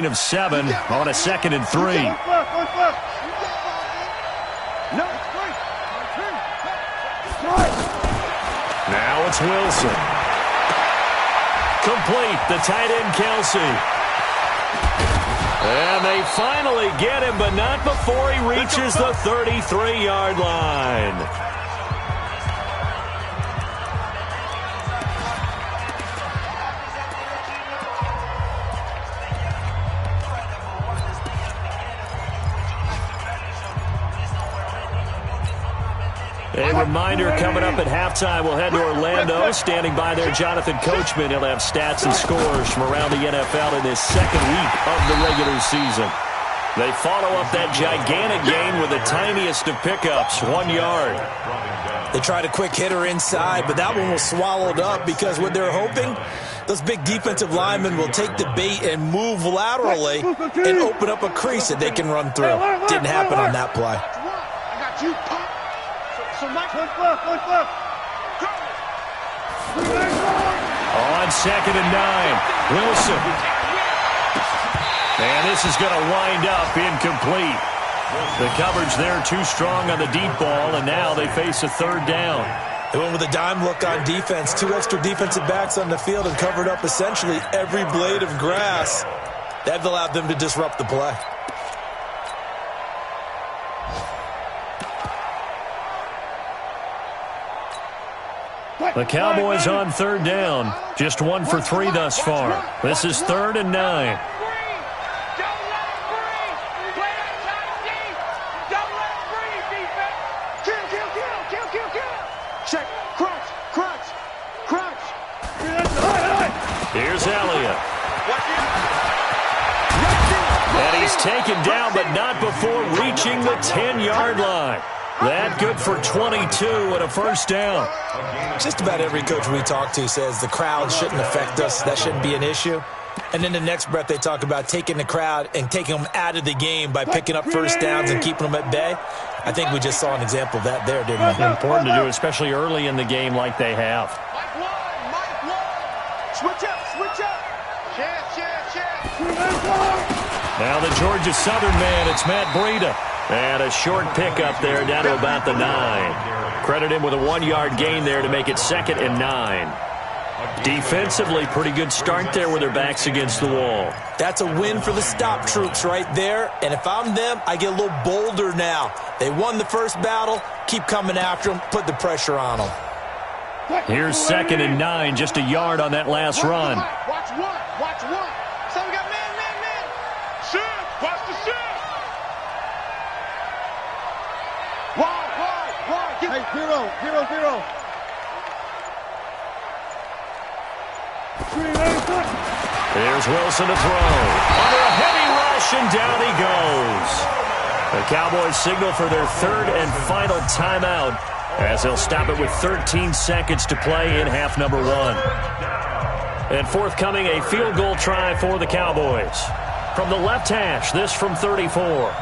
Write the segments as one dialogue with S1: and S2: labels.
S1: of 7 on a 2nd and 3. Now it's Wilson. Complete, the tight end Kelsey. And they finally get him, but not before he reaches the 33-yard line. A reminder, coming up at halftime, we'll head to Orlando. Standing by there, Jonathan Coachman. He'll have stats and scores from around the NFL in his second week of the regular season. They follow up that gigantic gain with the tiniest of pickups, 1 yard.
S2: They tried a quick hitter inside, but that one was swallowed up because what they're hoping, those big defensive linemen will take the bait and move laterally and open up a crease that they can run through. Didn't happen on that play.
S3: I got you. On
S1: 2nd and 9, Wilson. And this is going to wind up incomplete. The coverage there too strong on the deep ball, and now they face a 3rd down.
S2: They went with a dime look on defense. 2 extra defensive backs on the field and covered up essentially every blade of grass. That allowed them to disrupt the play.
S1: The Cowboys on 3rd down. Just 1 for 3 thus far. This is 3rd and 9.
S3: Check. Crunch.
S1: Here's Elliott. And he's taken down, but not before reaching the 10-yard line. That good for 22 and a 1st down.
S2: Just about every coach we talk to says the crowd shouldn't affect us. That shouldn't be an issue. And in the next breath, they talk about taking the crowd and taking them out of the game by picking up 1st downs and keeping them at bay. I think we just saw an example of that there, didn't we?
S1: Important to do, especially early in the game like they have.
S3: Mike one. Switch up. Check.
S1: Now the Georgia Southern man, it's Matt Breida. And a short pickup there down to about the 9. Credit him with a 1-yard gain there to make it 2nd and 9. Defensively, pretty good start there with their backs against the wall.
S2: That's a win for the stop troops right there. And if I'm them, I get a little bolder now. They won the first battle. Keep coming after them. Put the pressure on them.
S1: Here's 2nd and 9, just a yard on that last run.
S3: Watch one. So we got man. Shoot. Watch the shoot. Wide. Hey, zero.
S1: Here's Wilson to throw. Under a heavy rush, and down he goes. The Cowboys signal for their 3rd and final timeout as they'll stop it with 13 seconds to play in half number 1. And forthcoming, a field goal try for the Cowboys. From the left hash, this from 34.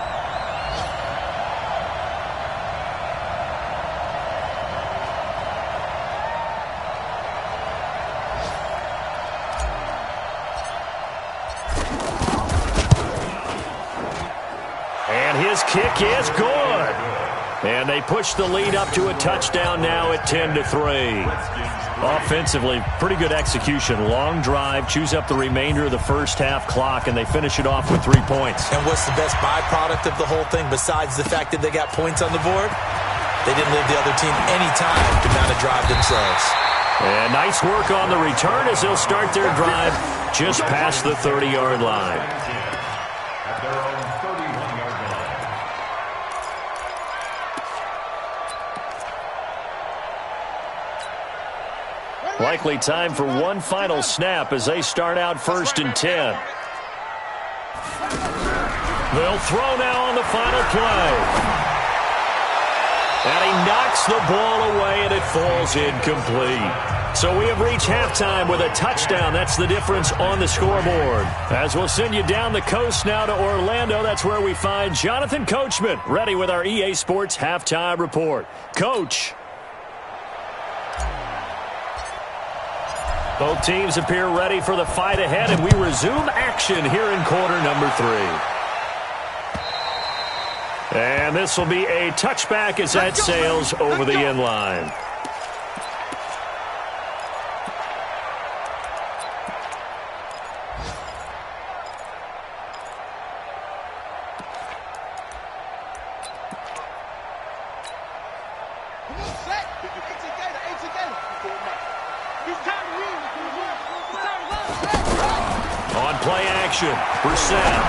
S1: His kick is good. And they push the lead up to a touchdown now at 10-3. Offensively, pretty good execution. Long drive, chews up the remainder of the first half clock, and they finish it off with 3 points.
S2: And what's the best byproduct of the whole thing besides the fact that they got points on the board? They didn't leave the other team any time to mount a drive themselves.
S1: And nice work on the return as they'll start their drive just past the 30-yard line. Likely time for one final snap as they start out 1st and 10. They'll throw now on the final play. And he knocks the ball away, and it falls incomplete. So we have reached halftime with a touchdown. That's the difference on the scoreboard. As we'll send you down the coast now to Orlando, that's where we find Jonathan Coachman, ready with our EA Sports Halftime Report. Coach. Both teams appear ready for the fight ahead, and we resume action here in quarter number 3. And this will be a touchback as that sails over the end line. On play action, Brissett.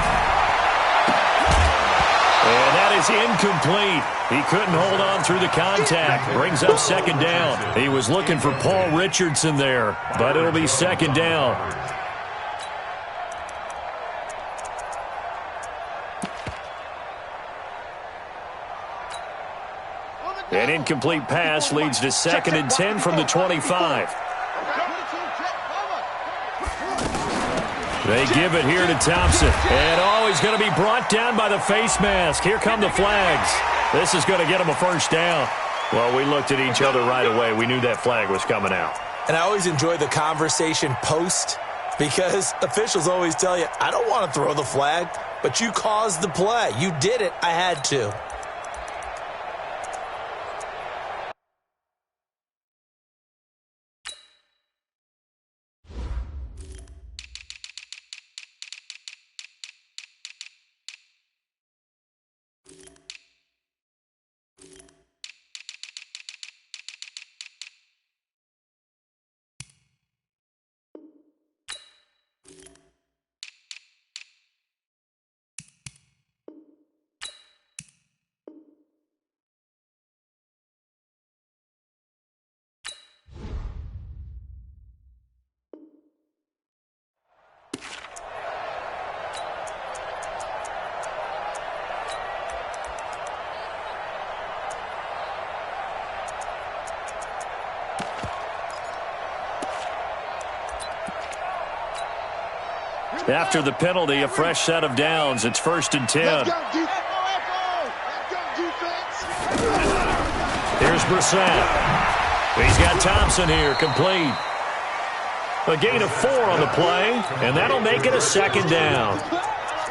S1: And that is incomplete. He couldn't hold on through the contact. Brings up second down. He was looking for Paul Richardson there, but it'll be second down. An incomplete pass leads to second and 10 from the 25. They give it here to Thompson. And, he's going to be brought down by the face mask. Here come the flags. This is going to get him a first down. Well, we looked at each other right away. We knew that flag was coming out.
S2: And I always enjoy the conversation post because officials always tell you, I don't want to throw the flag, but you caused the play. You did it. I had to.
S1: After the penalty, a fresh set of downs. It's first and 10. Here's Brissett. He's got Thompson here, complete. A gain of 4 on the play, and that'll make it a second down.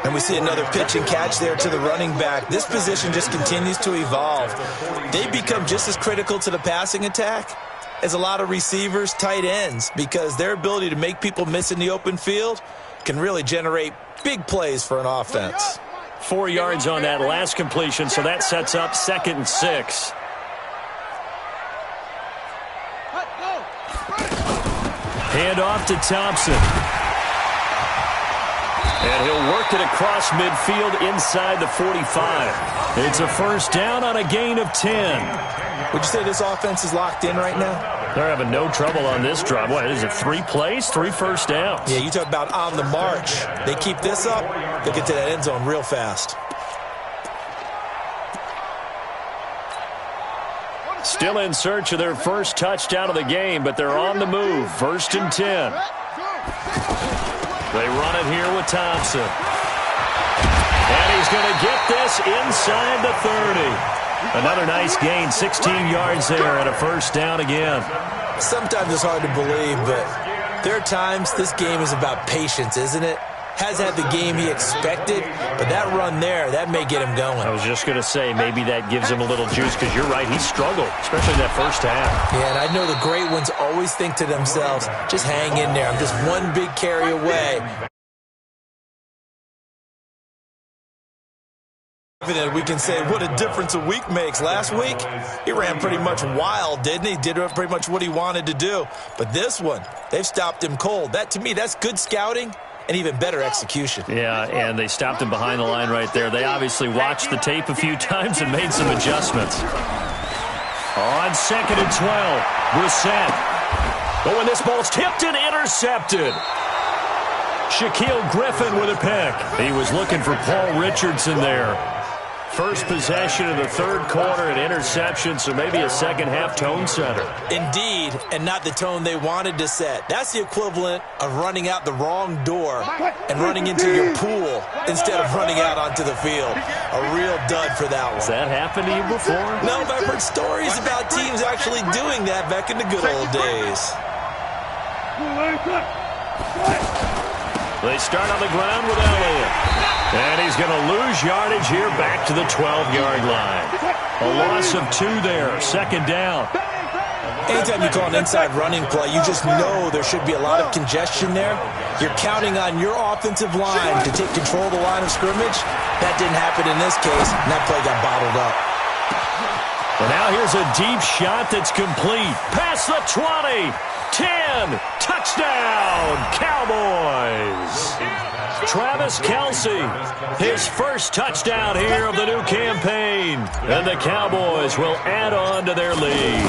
S2: And we see another pitch and catch there to the running back. This position just continues to evolve. They become just as critical to the passing attack as a lot of receivers, tight ends, because their ability to make people miss in the open field can really generate big plays for an offense.
S1: 4 yards on that last completion, so that sets up second and 6. Hand off to Thompson. And he'll work it across midfield inside the 45. It's a first down on a gain of 10.
S2: Would you say this offense is locked in right now?
S1: They're having no trouble on this drive. What is it, 3 plays, 3 first downs?
S2: Yeah, you talk about on the march. They keep this up, they'll get to that end zone real fast.
S1: Still in search of their first touchdown of the game, but they're on the move. First and 10. They run it here with Thompson. And he's going to get this inside the 30. Another nice gain, 16 yards there, and a first down again.
S2: Sometimes it's hard to believe, but there are times this game is about patience, isn't it? Has had the game he expected, but that run there, that may get him going.
S1: I was just going to say, maybe that gives him a little juice, because you're right, he struggled, especially in that first half.
S2: Yeah, and I know the great ones always think to themselves, just hang in there, I'm just one big carry away. We can say what a difference a week makes. Last week, he ran pretty much wild, didn't he? Did pretty much what he wanted to do. But this one, they've stopped him cold. That, to me, that's good scouting and even better execution.
S1: Yeah, and they stopped him behind the line right there. They obviously watched the tape a few times and made some adjustments. On second and 12, Brissett. But when this ball's tipped and intercepted. Shaquille Griffin with a pick. He was looking for Paul Richardson there. First possession of the third quarter, an interception, so maybe a second-half tone setter.
S2: Indeed, and not the tone they wanted to set. That's the equivalent of running out the wrong door and running into your pool instead of running out onto the field. A real dud for that one.
S1: Has that happened to you before?
S2: No, but I've heard stories about teams actually doing that back in the good old days.
S1: They start on the ground with Elliott. And he's going to lose yardage here back to the 12-yard line. A loss of 2 there, second down.
S2: Anytime you call an inside running play, you just know there should be a lot of congestion there. You're counting on your offensive line to take control of the line of scrimmage. That didn't happen in this case, and that play got bottled up.
S1: Well, now here's a deep shot that's complete. Past the 20, 10, touchdown, Cowboys. Travis Kelce, his first touchdown here of the new campaign. And the Cowboys will add on to their lead.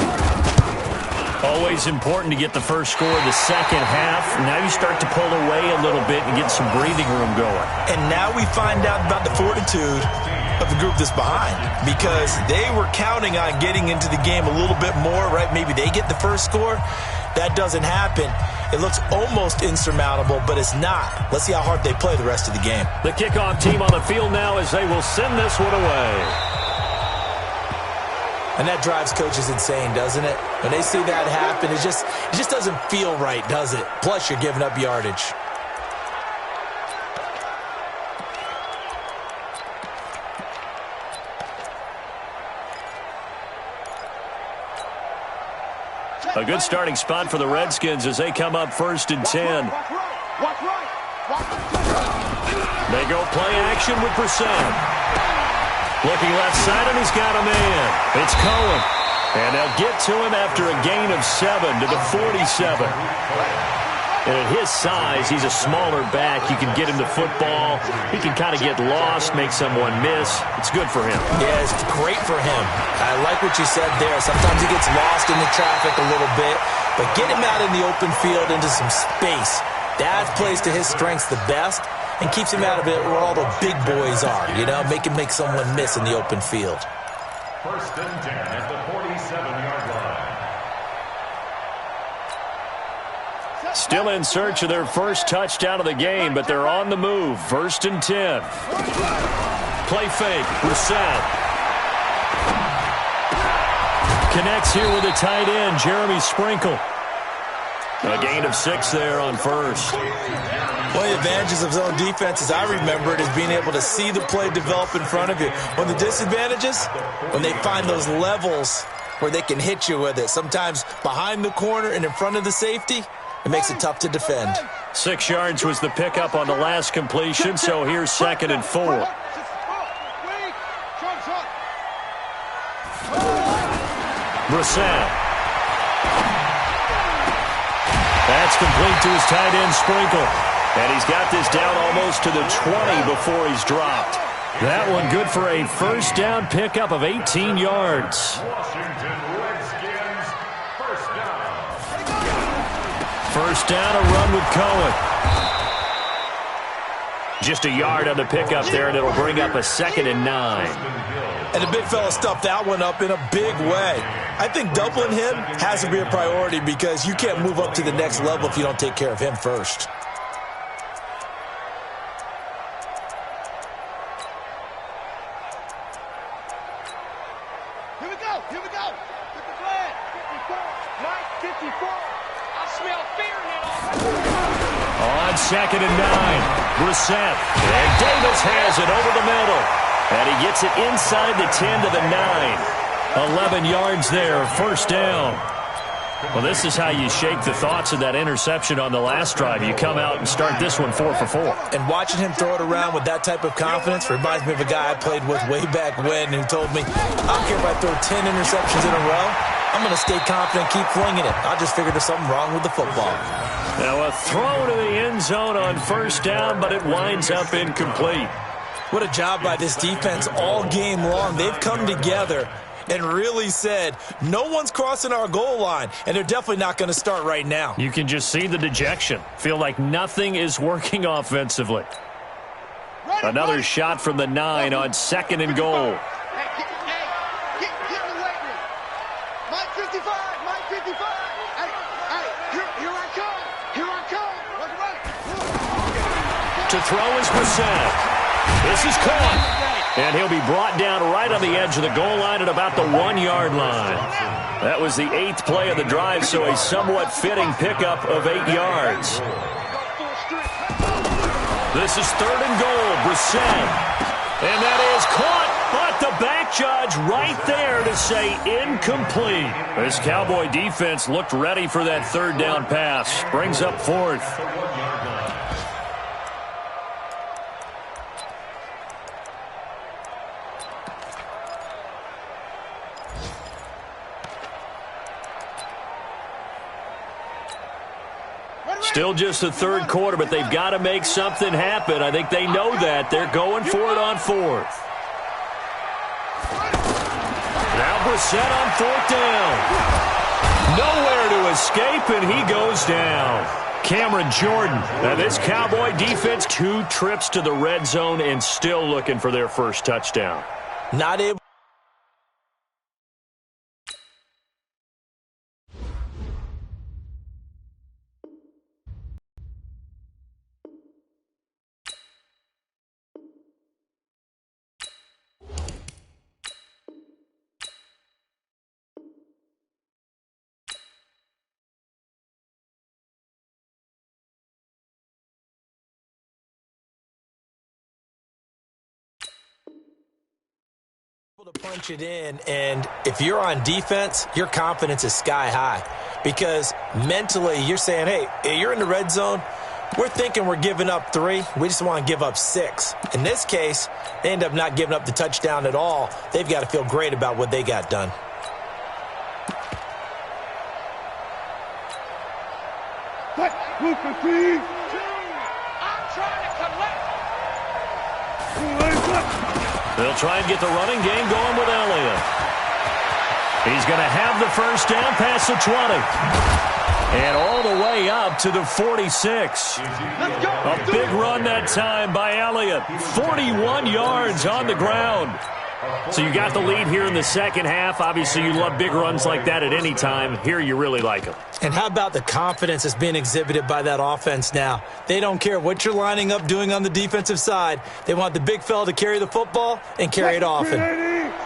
S1: Always important to get the first score of the second half. Now you start to pull away a little bit and get some breathing room going.
S2: And now we find out about the fortitude of the group that's behind, because they were counting on getting into the game a little bit more, right? Maybe they get the first score. That doesn't happen. It looks almost insurmountable, but it's not. Let's see how hard they play the rest of the game.
S1: The kickoff team on the field now as they will send this one away.
S2: And that drives coaches insane, doesn't it? When they see that happen, it just doesn't feel right, does it? Plus, you're giving up yardage.
S1: A good starting spot for the Redskins as they come up first and 10. They go play action with Brissett. Looking left side, and he's got a man. It's Cohen. And they'll get to him after a gain of 7 to the 47. And at his size, he's a smaller back. You can get him the football. He can kind of get lost, make someone miss. It's good for him.
S2: Yeah, it's great for him. I like what you said there. Sometimes he gets lost in the traffic a little bit. But get him out in the open field into some space. That plays to his strengths the best and keeps him out of it where all the big boys are, you know, make him make someone miss in the open field.
S4: First and 10 at the 47-yard line.
S1: Still in search of their first touchdown of the game, but they're on the move. First and 10. Play fake. Brissett. Connects here with a tight end, Jeremy Sprinkle. A gain of 6 there on first.
S2: One of the advantages of zone defense, as I remember it, is being able to see the play develop in front of you. One of the disadvantages, when they find those levels where they can hit you with it. Sometimes behind the corner and in front of the safety, it makes it tough to defend.
S1: 6 yards was the pickup on the last completion, so here's second and 4. Brissett. That's complete to his tight end, Sprinkle. And he's got this down almost to the 20 before he's dropped. That one good for a first down pickup of 18 yards.
S4: Washington Redskins, first down.
S1: First down, a run with Cohen. Just a yard on the pickup there, and it'll bring up a second and 9.
S2: And the big fella stuffed that one up in a big way. I think doubling him has to be a priority because you can't move up to the next level if you don't take care of him first.
S3: Here we go. Get the flag. 54. Mike, 54. I smell fear here.
S1: On second and 9, Brissett. And Davis has it over the middle. And he gets it inside the 10 to the 9. 11 yards there, first down. Well, this is how you shake the thoughts of that interception on the last drive. You come out and start this one 4 for 4.
S2: And watching him throw it around with that type of confidence reminds me of a guy I played with way back when who told me, I don't care if I throw 10 interceptions in a row. I'm going to stay confident, keep flinging it. I just figured there's something wrong with the football.
S1: Now a throw to the end zone on first down, but it winds up incomplete.
S2: What a job by this defense all game long. They've come together and really said, no one's crossing our goal line, and they're definitely not going to start right now.
S1: You can just see the dejection. Feel like nothing is working offensively. Another shot from the 9 on second and goal.
S3: Hey, get in the weight room. Mike 55. Hey, here I come. Let's run.
S1: To throw is Brissett. This is caught. And he'll be brought down right on the edge of the goal line at about the 1-yard line. That was the 8th play of the drive, so a somewhat fitting pickup of 8 yards. This is 3rd and goal, Brissett. And that is caught, but the back judge right there to say incomplete. This Cowboy defense looked ready for that 3rd down pass. Brings up 4th. Still just the 3rd quarter, but they've got to make something happen. I think they know that. They're going for it on 4th. Now Brissett on 4th down. Nowhere to escape, and he goes down. Cameron Jordan. Now this Cowboy defense, 2 trips to the red zone and still looking for their first touchdown.
S2: Not able. To punch it in, and if you're on defense, your confidence is sky high because mentally you're saying, hey, you're in the red zone, we're thinking we're giving up 3, we just want to give up 6. In this case, they end up not giving up the touchdown at all. They've got to feel great about what they got done.
S3: I'm trying to collect.
S1: They'll try and get the running game going with Elliott. He's going to have the first down past the 20. And all the way up to the 46. A big run that time by Elliott. 41 yards on the ground. So you got the lead here in the second half. Obviously, you love big runs like that at any time. Here, you really like them.
S2: And how about the confidence that's being exhibited by that offense now? They don't care what you're lining up doing on the defensive side. They want the big fella to carry the football and carry it often.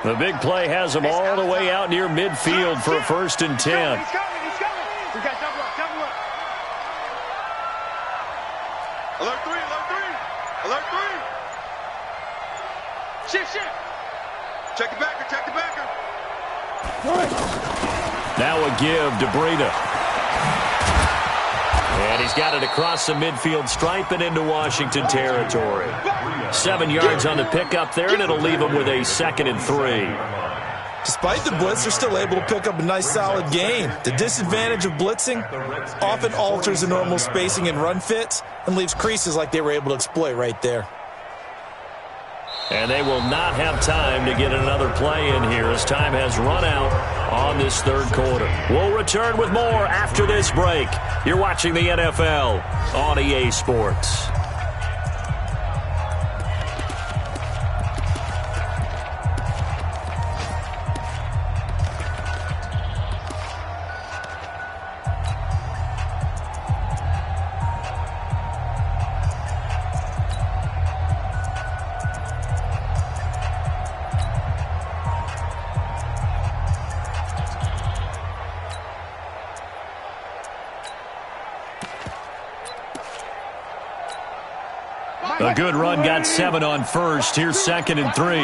S1: The big play has them all the way out near midfield for a 1st and 10.
S3: He's coming. We got double up. Alert 3. Shift. Check the backer.
S1: Now a give to Breida. And he's got it across the midfield stripe and into Washington territory. 7 yards on the pickup there, and it'll leave him with a 2nd and 3.
S2: Despite the blitz, they're still able to pick up a nice, solid gain. The disadvantage of blitzing often alters the normal spacing and run fits and leaves creases like they were able to exploit right there.
S1: And they will not have time to get another play in here as time has run out on this 3rd quarter. We'll return with more after this break. You're watching the NFL on EA Sports. A good run, got 7 on first. Here's 2nd and 3.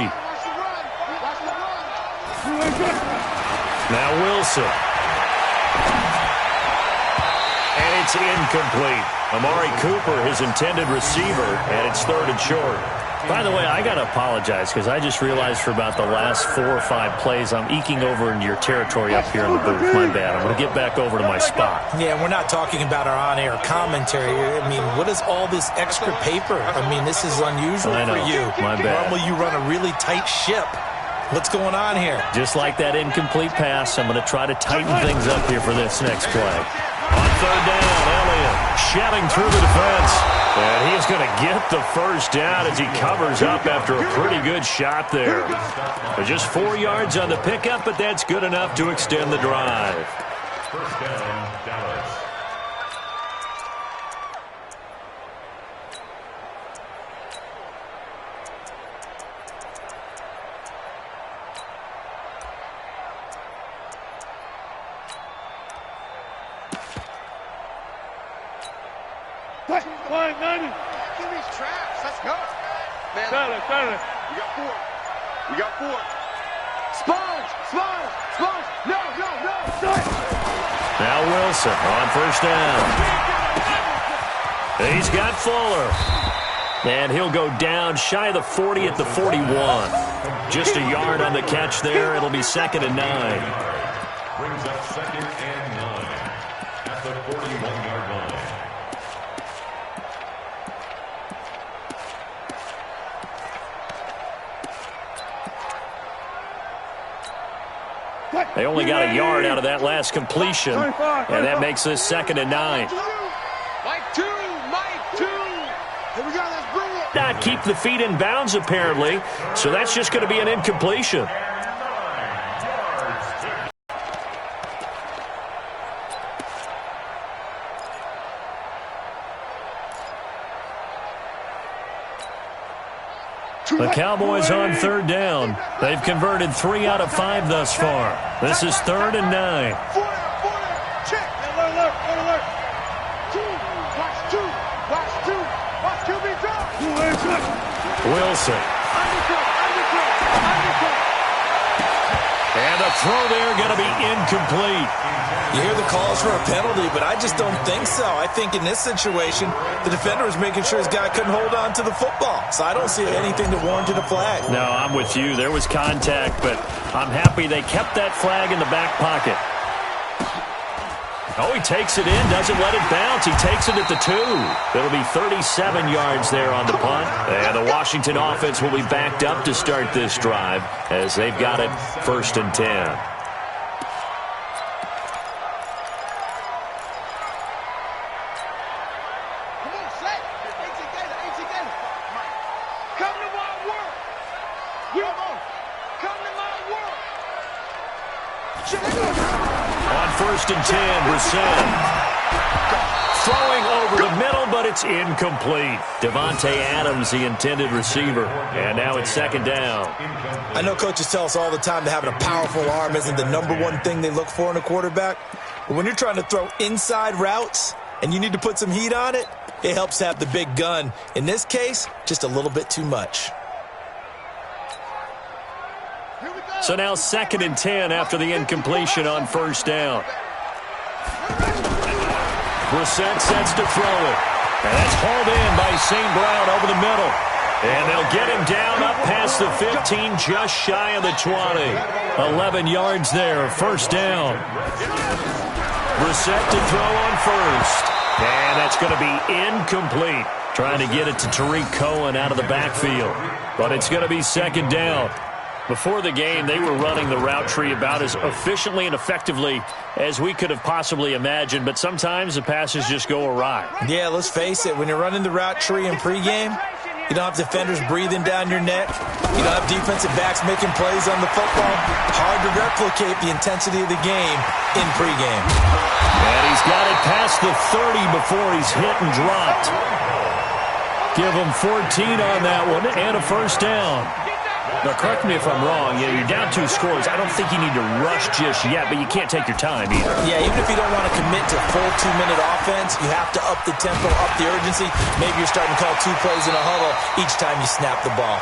S1: Now Wilson. And it's incomplete. Amari Cooper, his intended receiver, and it's 3rd and short. By the way, I got to apologize because I just realized for about the last 4 or 5 plays, I'm eking over into your territory up here in the booth. My bad. I'm going to get back over to my spot.
S2: Yeah, we're not talking about our on-air commentary. I mean, what is all this extra paper? I mean, this is unusual for you.
S1: My bad.
S2: Normally, you run a really tight ship. What's going on here?
S1: Just like that incomplete pass, I'm going to try to tighten things up here for this next play. On 3rd down, Elliott shoving through the defense. And he's going to get the first down as he covers up after a pretty good shot there. But just 4 yards on the pickup, but that's good enough to extend the drive.
S4: First down, Dallas.
S3: What? 190. Give these traps. Let's go. Man. We got 4. We got 4. Sponge. No.
S1: Now Wilson on first down. He's got Fuller. And he'll go down shy of the 40 at the 41. Just a yard on the catch there. It'll be 2nd and 9.
S4: Brings up 2nd and 9 at the 41-yard line.
S1: They only got a yard out of that last completion, and that makes this 2nd and 9.
S3: Mike 2. Here we go, let's bring it.
S1: Not keep the feet in bounds, apparently, so that's just going to be an incompletion. The Cowboys on 3rd down. They've converted 3 out of 5 thus far. This is 3rd and 9.
S3: Check. Alert. Watch QB drop.
S1: Wilson. And the throw there going to be incomplete.
S2: You hear the calls for a penalty, but I just don't think so. I think in this situation, the defender was making sure his guy couldn't hold on to the football. So I don't see anything that warranted a flag.
S1: No, I'm with you. There was contact, but I'm happy they kept that flag in the back pocket. Oh, he takes it in, doesn't let it bounce. He takes it at the 2. It'll be 37 yards there on the punt. And the Washington offense will be backed up to start this drive as they've got it 1st and 10. On 1st and 10, Brissett. Throwing over the middle, but it's incomplete. Devontae Adams, the intended receiver. And now it's 2nd down.
S2: I know coaches tell us all the time that having a powerful arm isn't the #1 thing they look for in a quarterback. But when you're trying to throw inside routes and you need to put some heat on it, it helps to have the big gun. In this case, just a little bit too much.
S1: So now 2nd and 10 after the incompletion on 1st down. Brissett sets to throw it. And that's hauled in by St. Brown over the middle. And they'll get him down up past the 15, just shy of the 20. 11 yards there, 1st down. Brissett to throw on 1st. And that's going to be incomplete. Trying to get it to Tariq Cohen out of the backfield. But it's going to be 2nd down. Before the game, they were running the route tree about as efficiently and effectively as we could have possibly imagined, but sometimes the passes just go awry.
S2: Yeah, let's face it. When you're running the route tree in pregame, you don't have defenders breathing down your neck. You don't have defensive backs making plays on the football. Hard to replicate the intensity of the game in pregame.
S1: And he's got it past the 30 before he's hit and dropped. Give him 14 on that one and a 1st down. Now, correct me if I'm wrong. Yeah, you're down 2 scores. I don't think you need to rush just yet, but you can't take your time either.
S2: Yeah, even if you don't want to commit to full 2-minute offense, you have to up the tempo, up the urgency. Maybe you're starting to call 2 plays in a huddle each time you snap the ball.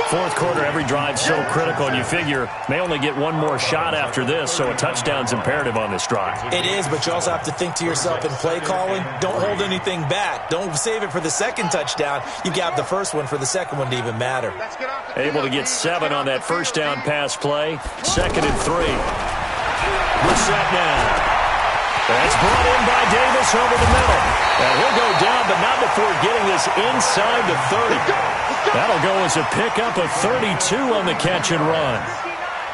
S1: 4th quarter, every drive so critical, and you figure may only get one more shot after this, so a touchdown's imperative on this drive.
S2: It is, but you also have to think to yourself in play calling, don't hold anything back. Don't save it for the 2nd touchdown. You got the 1st one for the 2nd one to even matter.
S1: Able to get 7 on that 1st down pass play. 2nd and 3. Brissett now. That's brought in by Davis over the middle. And he'll go down, but not before getting this inside the 30. That'll go as a pickup of 32 on the catch and run.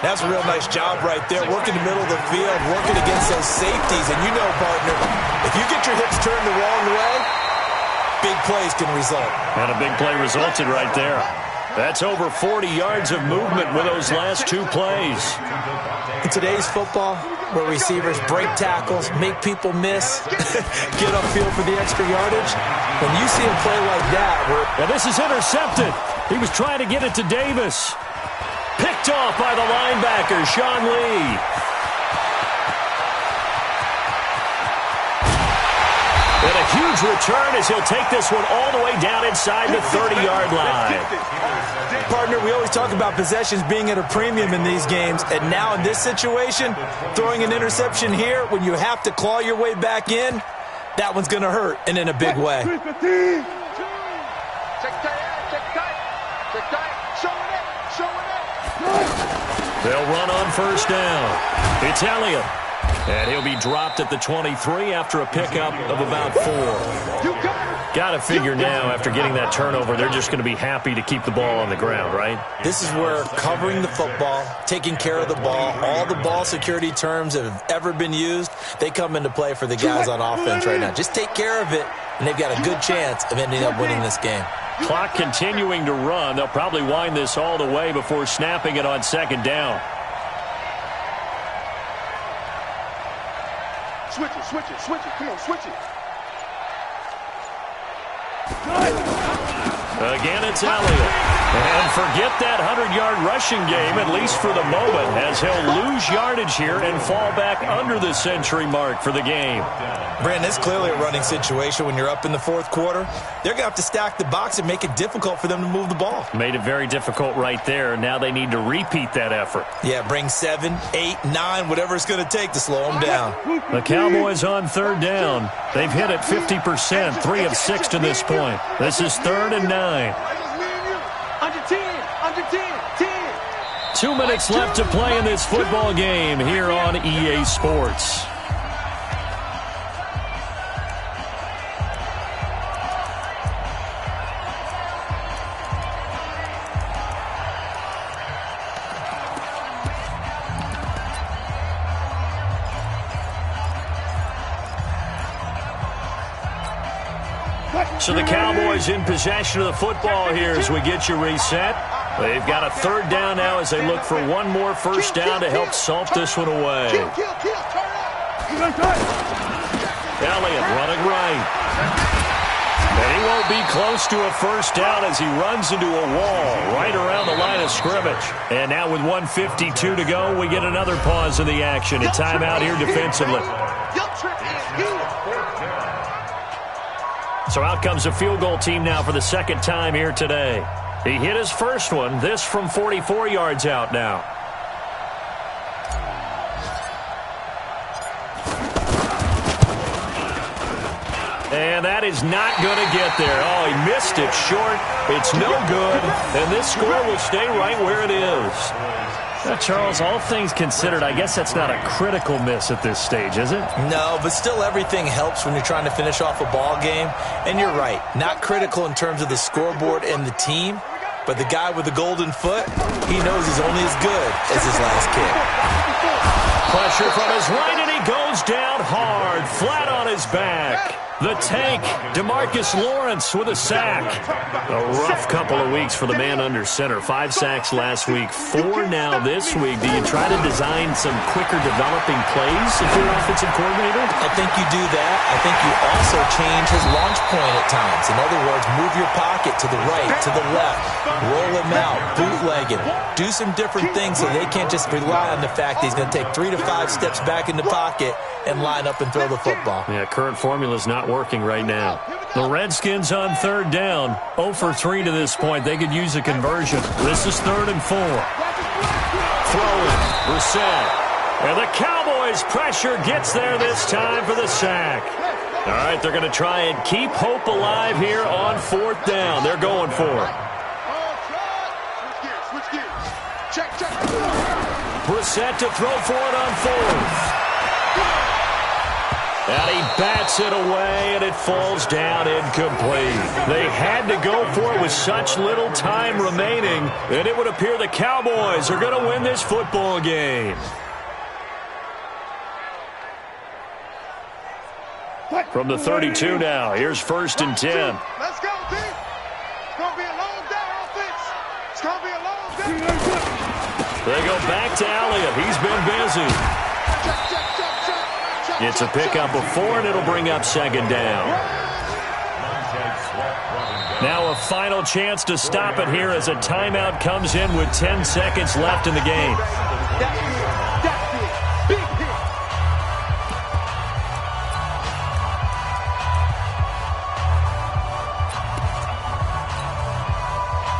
S2: That's a real nice job right there, working the middle of the field, working against those safeties. And you know, partner, if you get your hips turned the wrong way, big plays can result.
S1: And a big play resulted right there. That's over 40 yards of movement with those last 2 plays.
S2: In today's football, where receivers break tackles, make people miss, get upfield for the extra yardage, when you see a play like that,
S1: and this is intercepted. He was trying to get it to Davis. Picked off by the linebacker, Sean Lee. And a huge return as he'll take this one all the way down inside the 30-yard line.
S2: Partner, we always talk about possessions being at a premium in these games, and now in this situation, throwing an interception here when you have to claw your way back in, that one's going to hurt, and in a big way.
S1: They'll run on first down. It's Elliott. And he'll be dropped at the 23 after a pickup of about 4. Got to figure now, after getting that turnover, they're just going to be happy to keep the ball on the ground, right?
S2: This is where covering the football, taking care of the ball, all the ball security terms that have ever been used, they come into play for the guys on offense right now. Just take care of it, and they've got a good chance of ending up winning this game.
S1: Clock continuing to run. They'll probably wind this all the way before snapping it on second down.
S3: Switch it. Come on, switch it.
S1: Again, it's Elliott. And forget that 100-yard rushing game, at least for the moment, as he'll lose yardage here and fall back under the century mark for the game.
S2: Brandon, it's clearly a running situation when you're up in the fourth quarter. They're going to have to stack the box and make it difficult for them to move the ball.
S1: Made it very difficult right there. Now they need to repeat that effort.
S2: Yeah, bring 7, 8, 9, whatever it's going to take to slow them down.
S1: The Cowboys on third down. They've hit it 50%, 3 of 6 to this point. This is 3rd and 9.
S3: Under 10.
S1: 2 minutes left to play in this football game here on EA Sports. So the Cowboys in possession of the football here as we get you reset. They've got a 3rd down now as they look for one more first down to help salt this one away. Elliott running right. And he won't be close to a first down as he runs into a wall right around the line of scrimmage. And now with 1:52 to go, we get another pause in the action. A timeout here defensively. So out comes a field goal team now for the second time here today. He hit his first one, this from 44 yards out now. And that is not going to get there. Oh, he missed it short. It's no good. And this score will stay right where it is. Charles, all things considered, I guess that's not a critical miss at this stage, is it?
S2: No, but still everything helps when you're trying to finish off a ball game. And you're right, not critical in terms of the scoreboard and the team, but the guy with the golden foot, he knows he's only as good as his last kick.
S1: Pressure from his right, and he goes down hard, flat on his back. The tank, DeMarcus Lawrence with a sack. A rough couple of weeks for the man under center. 5 sacks last week, 4 now this week. Do you try to design some quicker developing plays if you're offensive coordinator?
S2: I think you do that. I think you also change his launch point at times. In other words, move your pocket to the right, to the left, roll him out, bootleg him. Do some different things so they can't just rely on the fact that he's going to take 3 to 5 steps back in the pocket and line up and throw the football.
S1: Yeah, current formula is not working right now. The Redskins on 3rd down. 0 for 3 to this point. They could use a conversion. This is 3rd and 4. Throwing. Brissett. And the Cowboys pressure gets there this time for the sack. All right, they're going to try and keep hope alive here on 4th down. They're going for it.
S3: Switch gears. Check.
S1: Brissett to throw for it on 4th. And he bats it away, and it falls down incomplete. They had to go for it with such little time remaining, and it would appear the Cowboys are going to win this football game. From the 32 now, here's 1st and 10.
S3: Let's go, team. It's going to be a long day, offense. It's going to be a long day.
S1: They go back to Elliott. He's been busy. It's a pickup of 4, and it'll bring up 2nd down. Now a final chance to stop it here as a timeout comes in with 10 seconds left in the game.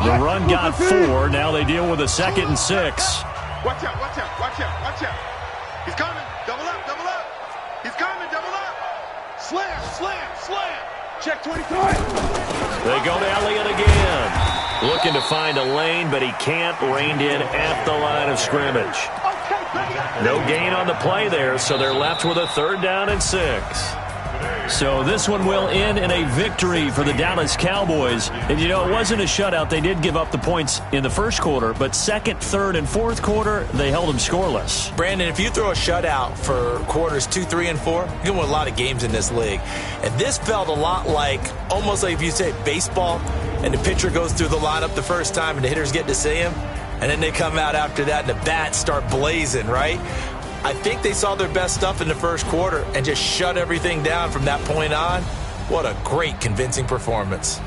S1: The run got 4. Now they deal with a 2nd and 6.
S3: Watch out, watch out, watch out, watch out. He's coming. Double up, double up. He's coming, double up. Slam, slam, slam. Check 23.
S1: They go to Elliott again. Looking to find a lane, but he can't. Reined in at the line of scrimmage. No gain on the play there, so they're left with a 3rd down and 6. So this one will end in a victory for the Dallas Cowboys. And, it wasn't a shutout. They did give up the points in the first quarter, but 2nd, 3rd, and 4th quarter, they held them scoreless.
S2: Brandon, if you throw a shutout for quarters 2, 3, and 4, you're going to win a lot of games in this league. And this felt a lot like, almost like if you say baseball, and the pitcher goes through the lineup the first time and the hitters get to see him, and then they come out after that and the bats start blazing, right? I think they saw their best stuff in the first quarter and just shut everything down from that point on. What a great, convincing performance.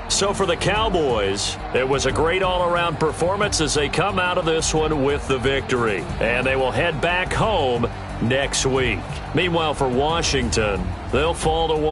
S1: So for the Cowboys, it was a great all-around performance as they come out of this one with the victory. And they will head back home next week. Meanwhile, for Washington, they'll fall to